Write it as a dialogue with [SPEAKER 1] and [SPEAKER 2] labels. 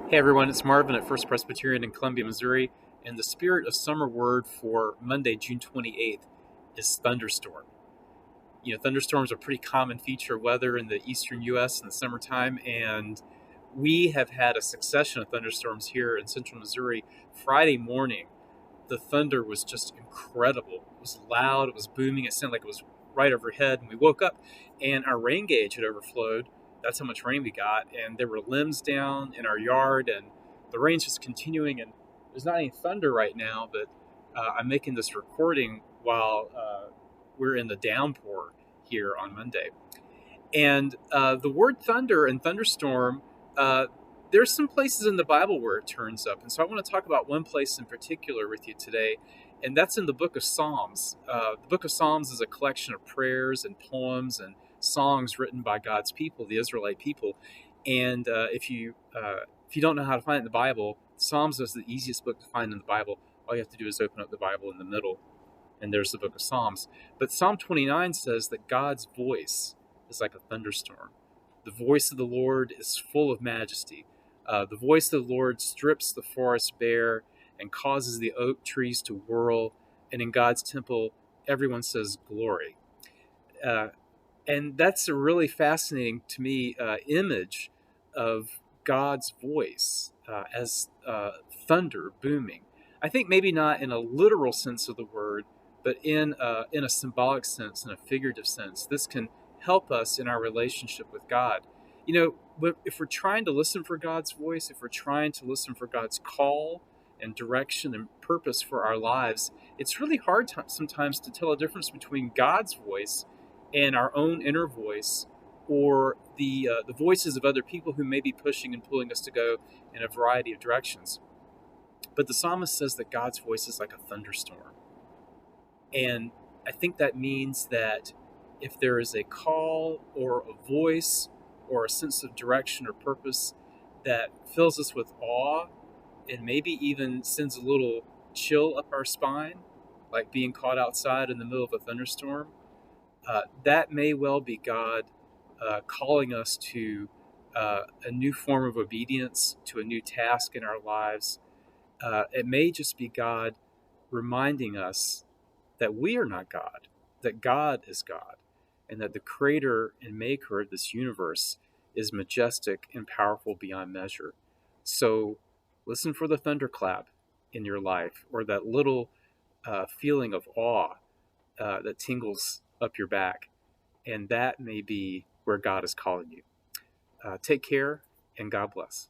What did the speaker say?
[SPEAKER 1] Hey everyone, it's Marvin at First Presbyterian in Columbia, Missouri, and the spirit of summer word for Monday, June 28th is thunderstorm. Thunderstorms are a pretty common feature of weather in the eastern U.S. in the summertime, and we have had a succession of thunderstorms here in central Missouri. Friday morning, the thunder was just incredible. It was loud, it was booming, it sounded like it was right overhead, and we woke up and our rain gauge had overflowed. That's how much rain we got, and there were limbs down in our yard, and the rain's just continuing, and there's not any thunder right now, but I'm making this recording while we're in the downpour here on Monday. And the word thunder and thunderstorm, uh, there's some places in the Bible where it turns up. And so I want to talk about one place in particular with you today, and that's in the book of Psalms. The book of Psalms is a collection of prayers and poems and songs written by God's people, the Israelite people. And if you don't know how to find it in the Bible, Psalms is the easiest book to find in the Bible. All you have to do is open up the Bible in the middle, and there's the book of Psalms. But Psalm 29 says that God's voice is like a thunderstorm. The voice of the Lord is full of majesty. The voice of the Lord strips the forest bare and causes the oak trees to whirl. And in God's temple, everyone says glory. Uh, and that's a really fascinating to me image of God's voice as thunder booming. I think maybe not in a literal sense of the word, but in a symbolic sense, in a figurative sense. This can help us in our relationship with God. If we're trying to listen for God's voice, if we're trying to listen for God's call and direction and purpose for our lives, it's really hard sometimes to tell a difference between God's voice and our own inner voice, or the voices of other people who may be pushing and pulling us to go in a variety of directions. But the psalmist says that God's voice is like a thunderstorm. And I think that means that if there is a call or a voice or a sense of direction or purpose that fills us with awe and maybe even sends a little chill up our spine, like being caught outside in the middle of a thunderstorm, that may well be God calling us to a new form of obedience, to a new task in our lives. It may just be God reminding us that we are not God, that God is God, and that the creator and maker of this universe is majestic and powerful beyond measure. So listen for the thunderclap in your life, or that little feeling of awe that tingles up your back, and that may be where God is calling you. Take care, and God bless.